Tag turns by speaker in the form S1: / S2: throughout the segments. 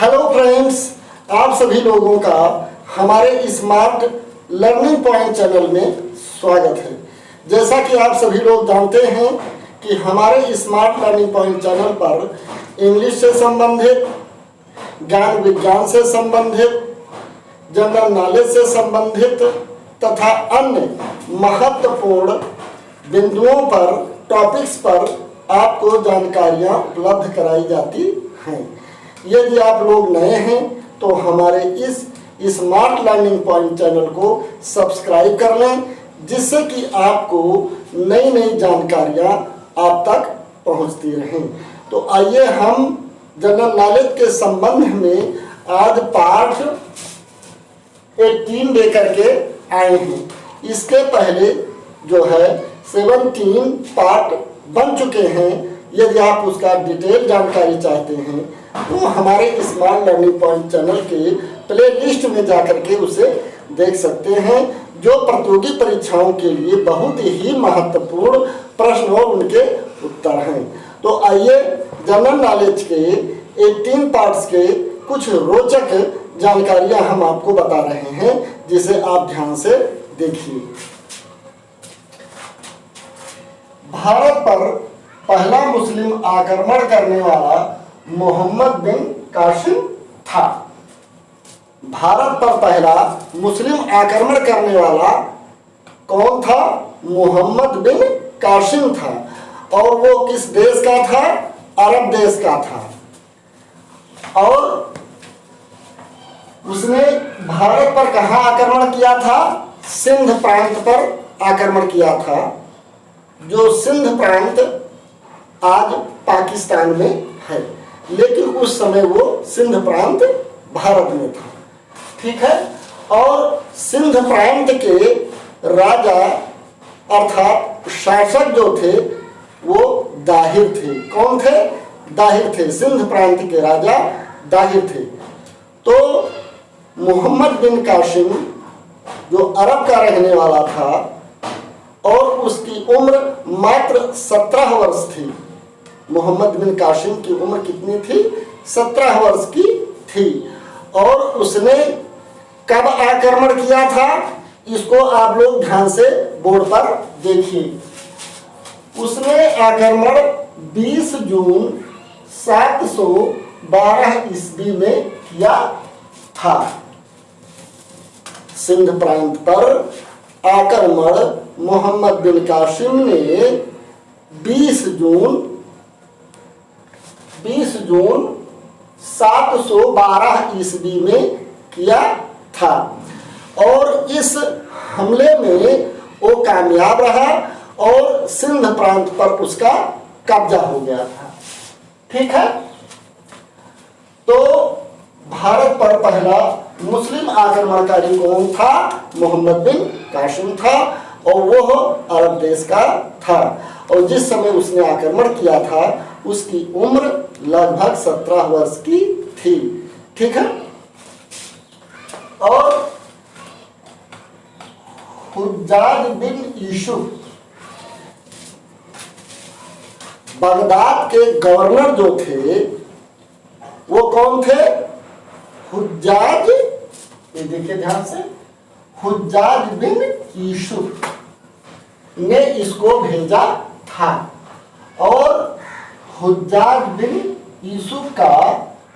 S1: Hello friends, आप सभी लोगों का हमारे स्मार्ट लर्निंग पॉइंट चैनल में स्वागत है। जैसा कि आप सभी लोग जानते हैं कि हमारे स्मार्ट लर्निंग पॉइंट चैनल पर इंग्लिश से संबंधित, ज्ञान विज्ञान से संबंधित, जनरल नॉलेज से संबंधित तथा अन्य महत्वपूर्ण बिंदुओं पर, टॉपिक्स पर आपको जानकारियाँ उपलब्ध कराई जाती हैं। यदि आप लोग नए हैं तो हमारे इस स्मार्ट लर्निंग पॉइंट चैनल को सब्सक्राइब कर लें, जिससे कि आपको नई नई जानकारियाँ आप तक पहुंचती रहें। तो आइए हम जनरल नॉलेज के संबंध में आज पार्ट 18 लेकर के आए हैं। इसके पहले जो है 17 पार्ट बन चुके हैं। यदि आप उसका डिटेल जानकारी चाहते हैं तो हमारे स्मार्ट लर्निंग पॉइंट चैनल के प्ले लिस्ट में जाकर के उसे देख सकते हैं, जो प्रतियोगी परीक्षाओं के लिए बहुत ही महत्वपूर्ण प्रश्न और उनके उत्तर हैं। तो आइए जनरल नॉलेज के 18 पार्ट्स के कुछ रोचक जानकारियां हम आपको बता रहे हैं, जिसे आप ध्यान से देखिए। भारत पर पहला मुस्लिम आक्रमण करने वाला मोहम्मद बिन कासिम था। भारत पर पहला मुस्लिम आक्रमण करने वाला कौन था? मोहम्मद बिन कासिम था। और वो किस देश का था? अरब देश का था। और उसने भारत पर कहाँ आक्रमण किया था? सिंध प्रांत पर आक्रमण किया था, जो सिंध प्रांत आज पाकिस्तान में है, लेकिन उस समय वो सिंध प्रांत भारत में था। ठीक है। और सिंध प्रांत के राजा अर्थात शासक जो थे वो दाहिर थे। कौन थे? दाहिर थे। सिंध प्रांत के राजा दाहिर थे। तो मोहम्मद बिन कासिम जो अरब का रहने वाला था और उसकी उम्र मात्र 17 वर्ष थी। मोहम्मद बिन कासिम की उम्र कितनी थी? 17 वर्ष की थी। और उसने कब आक्रमण किया था? इसको आप लोग ध्यान से बोर्ड पर देखिए। उसने आक्रमण 20 जून 712 ईस्वी में किया था। सिंध प्रांत पर आक्रमण मोहम्मद बिन कासिम ने 20 जून 712 ईस्वी में किया था। और इस हमले में वो कामयाब रहा और सिंध प्रांत पर उसका कब्जा हो गया था। ठीक है। तो भारत पर पहला मुस्लिम आक्रमणकारी कौन था? मोहम्मद बिन कासिम था, और वो अरब देश का था। और जिस समय उसने आक्रमण किया था उसकी उम्र लगभग 17 वर्ष की थी। ठीक है। और हुज्जाज बिन यूसुफ, बगदाद के गवर्नर जो थे वो कौन थे? हुज्जाज, ये देखिए ध्यान से, हुज्जाज बिन यूसुफ ने इसको भेजा था। और हुज्जाज बिन यूसुफ का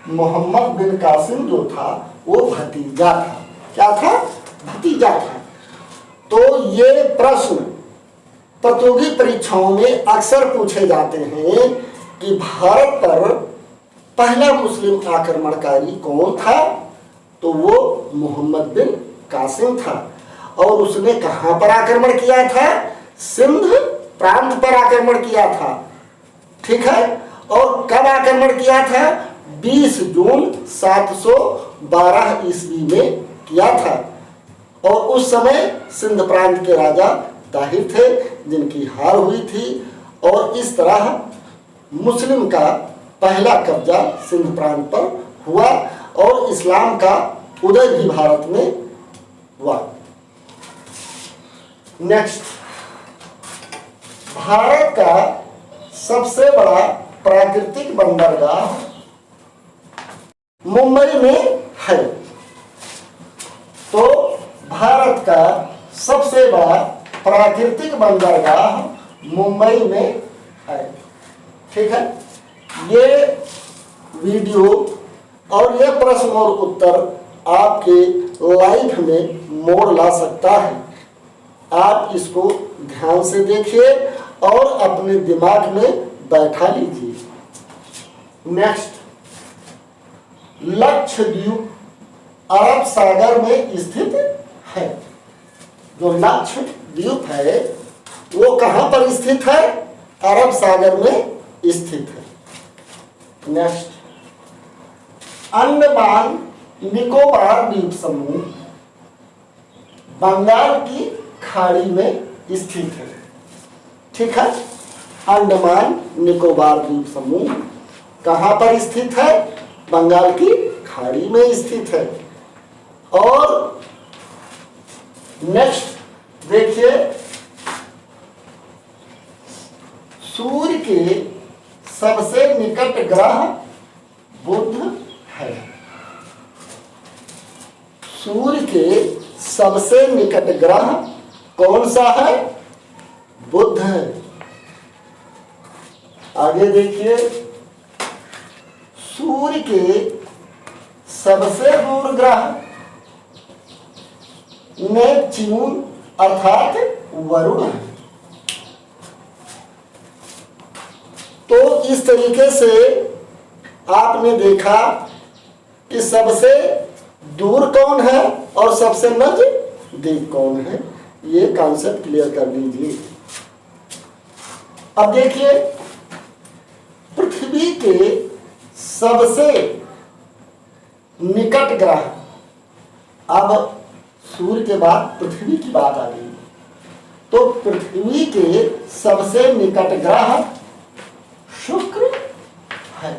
S1: मोहम्मद बिन कासिम जो था वो भतीजा था। क्या था? भतीजा था। तो ये प्रश्न प्रतियोगी परीक्षाओं में अक्सर पूछे जाते हैं कि भारत पर पहला मुस्लिम आक्रमणकारी कौन था? तो वो मोहम्मद बिन कासिम था। और उसने कहां पर आक्रमण किया था? सिंध प्रांत पर आक्रमण किया था। ठीक है। और कब आक्रमण किया था? 20 जून 712 ईस्वी में किया था। और उस समय सिंध प्रांत के राजा दाहिर थे, जिनकी हार हुई थी। और इस तरह मुस्लिम का पहला कब्जा सिंध प्रांत पर हुआ और इस्लाम का उदय भी भारत में हुआ। नेक्स्ट, भारत का सबसे बड़ा प्राकृतिक बंदरगाह मुंबई में है। तो भारत का सबसे बड़ा प्राकृतिक बंदरगाह मुंबई में है। ठीक है, ये वीडियो और ये प्रश्न और उत्तर आपके लाइफ में मोड़ ला सकता है। आप इसको ध्यान से देखिए और अपने दिमाग में बैठा लीजिए। नेक्स्ट, लक्षद्वीप अरब सागर में स्थित है। जो लक्षद्वीप है वो कहां पर स्थित है? अरब सागर में स्थित है। नेक्स्ट, अंडमान निकोबार द्वीप समूह बंगाल की खाड़ी में स्थित है। ठीक है, अंडमान निकोबार द्वीप समूह कहां पर स्थित है? बंगाल की खाड़ी में स्थित है। और नेक्स्ट देखिए, सूर्य के सबसे निकट ग्रह बुध है। सूर्य के सबसे निकट ग्रह कौन सा है? बुध है। आगे देखिए, सूर्य के सबसे दूर ग्रह नेपच्यून अर्थात वरुण है। तो इस तरीके से आपने देखा कि सबसे दूर कौन है और सबसे नजदीक कौन है। ये कॉन्सेप्ट क्लियर कर लीजिए। अब देखिए, पृथ्वी के सबसे निकट ग्रह, अब सूर्य के बाद पृथ्वी की बात आ गई, तो पृथ्वी के सबसे निकट ग्रह शुक्र है।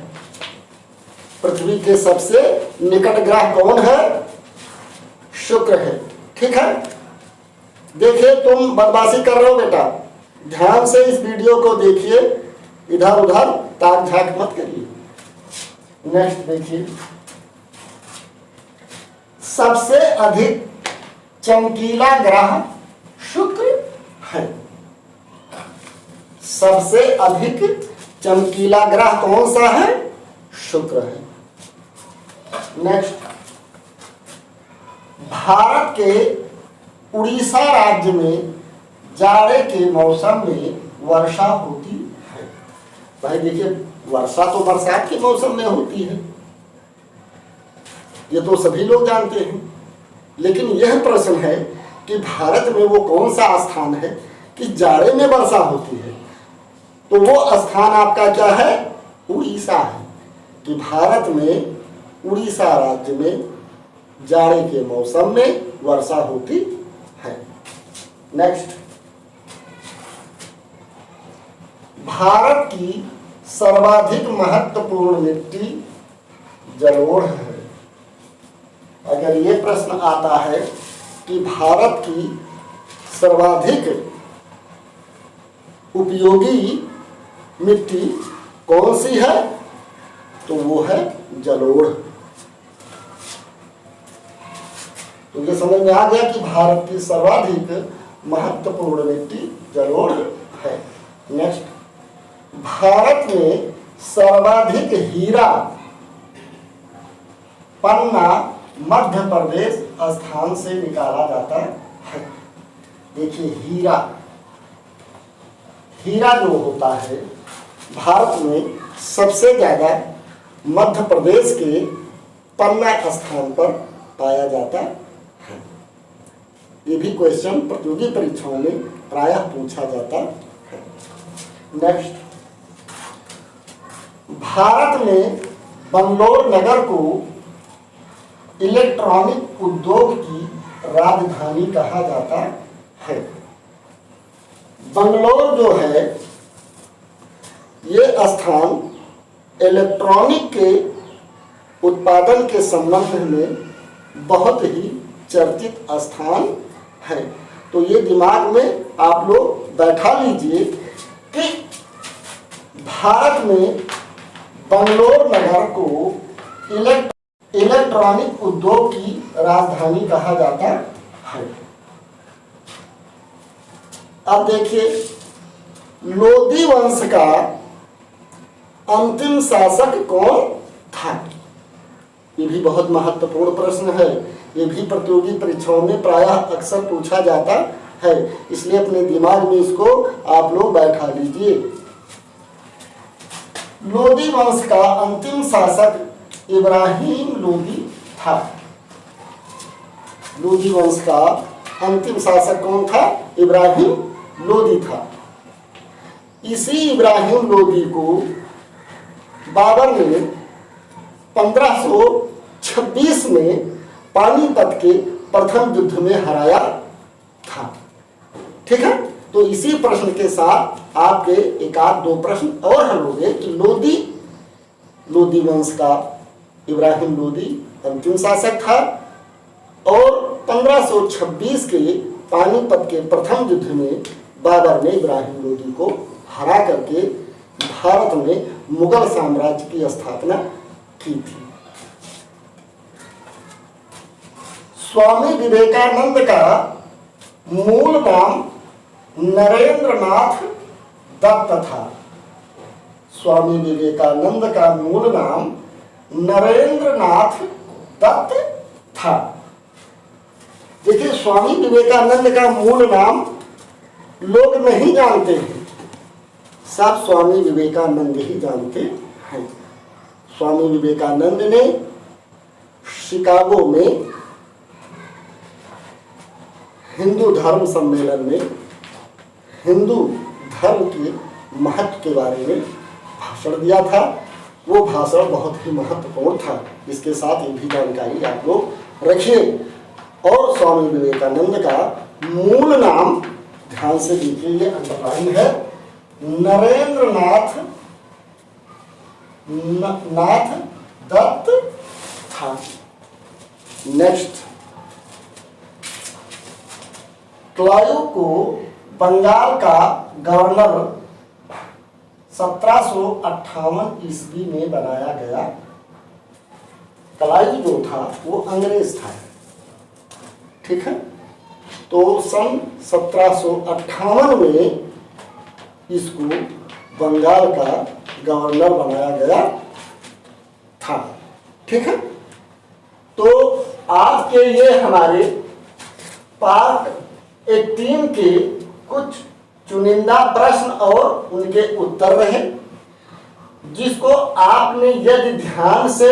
S1: पृथ्वी के सबसे निकट ग्रह कौन है? शुक्र है। ठीक है, देखिए तुम बदमाशी कर रहे हो बेटा, ध्यान से इस वीडियो को देखिए, इधर उधर ताक झाक मत करिए। नेक्स्ट देखिए, सबसे अधिक चमकीला ग्रह शुक्र है। सबसे अधिक चमकीला ग्रह कौन सा है? शुक्र है। नेक्स्ट, भारत के उड़ीसा राज्य में जाड़े के मौसम में वर्षा होती है। भाई देखिए, वर्षा तो बरसात के मौसम में होती है, ये तो सभी लोग जानते हैं। लेकिन यह प्रश्न है कि भारत में वो कौन सा स्थान है कि जाड़े में वर्षा होती है? तो वो स्थान आपका क्या है? उड़ीसा है। कि भारत में उड़ीसा राज्य में जाड़े के मौसम में वर्षा होती है। नेक्स्ट, भारत की सर्वाधिक महत्वपूर्ण मिट्टी जलोढ़ है। अगर ये प्रश्न आता है कि भारत की सर्वाधिक उपयोगी मिट्टी कौन सी है, तो वो है जलोढ़। तो ये समझ में आ गया कि भारत की सर्वाधिक महत्वपूर्ण मिट्टी जलोढ़ है। नेक्स्ट, भारत में सर्वाधिक हीरा पन्ना मध्य प्रदेश स्थान से निकाला जाता है। देखिए, हीरा जो होता है भारत में सबसे ज्यादा मध्य प्रदेश के पन्ना स्थान पर पाया जाता है। ये भी क्वेश्चन प्रतियोगी परीक्षाओं में प्रायः पूछा जाता है। नेक्स्ट, भारत में बंगलौर नगर को इलेक्ट्रॉनिक उद्योग की राजधानी कहा जाता है। बंगलौर जो है ये स्थान इलेक्ट्रॉनिक के उत्पादन के संबंध में बहुत ही चर्चित स्थान है। तो ये दिमाग में आप लोग बैठा लीजिए कि भारत में बंगलौर नगर को इलेक्ट्रॉनिक उद्योग की राजधानी कहा जाता है। अब देखिए, लोदी वंश का अंतिम शासक कौन था? ये भी बहुत महत्वपूर्ण प्रश्न है। ये भी प्रतियोगी परीक्षाओं में प्रायः अक्सर पूछा जाता है, इसलिए अपने दिमाग में इसको आप लोग बैठा लीजिए। लोदी वंश का अंतिम शासक इब्राहिम लोदी था। लोदी वंश का अंतिम शासक कौन था? इब्राहिम लोदी था। इसी इब्राहिम लोदी को बाबर ने 1526 में पानीपत के प्रथम युद्ध में हराया था। ठीक है, तो इसी प्रश्न के साथ आपके एक आध दो प्रश्न और हल हो गए कि लोदी वंश का इब्राहिम लोदी अंतिम शासक था और 1526 के पानीपत के प्रथम युद्ध में बाबर ने इब्राहिम लोदी को हरा करके भारत में मुगल साम्राज्य की स्थापना की थी। स्वामी विवेकानंद का मूल नाम नरेंद्रनाथ दत्त था। स्वामी विवेकानंद का मूल नाम नरेंद्रनाथ दत्त था। देखिए, स्वामी विवेकानंद का मूल नाम लोग नहीं जानते हैं, सब स्वामी विवेकानंद ही जानते हैं। स्वामी विवेकानंद ने शिकागो में हिंदू धर्म सम्मेलन में हिंदू धर्म के महत्व के बारे में भाषण दिया था। वो भाषण बहुत ही महत्वपूर्ण था। इसके साथ ये भी जानकारी आप लोग रखिए। और स्वामी विवेकानंद का मूल नाम ध्यान से देखिए, ये अंडरलाइन है, नरेंद्रनाथ दत्त था। नेक्स्ट, क्लाइव को बंगाल का गवर्नर 1758 ईस्वी में बनाया गया। क्लाइव जो था वो अंग्रेज था। ठीक है, तो सन 1758 में इसको बंगाल का गवर्नर बनाया गया था। ठीक है, तो आज के ये हमारे पार्ट 18 के कुछ चुनिंदा प्रश्न और उनके उत्तर रहे, जिसको आपने यदि ध्यान से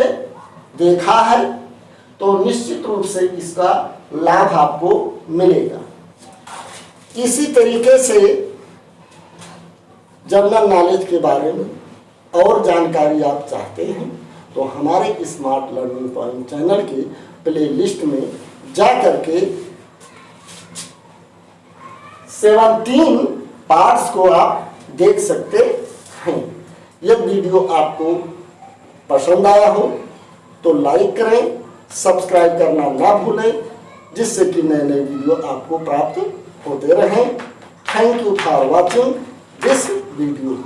S1: देखा है तो निश्चित रूप से इसका लाभ आपको मिलेगा। इसी तरीके से जनरल नॉलेज के बारे में और जानकारी आप चाहते हैं तो हमारे स्मार्ट लर्निंग पॉइंट चैनल के प्ले लिस्ट में जा करके 17 पार्ट्स को आप देख सकते हैं। यह वीडियो आपको पसंद आया हो तो लाइक करें, सब्सक्राइब करना ना भूलें, जिससे कि नए नए वीडियो आपको प्राप्त होते रहें। Thank you for watching this video.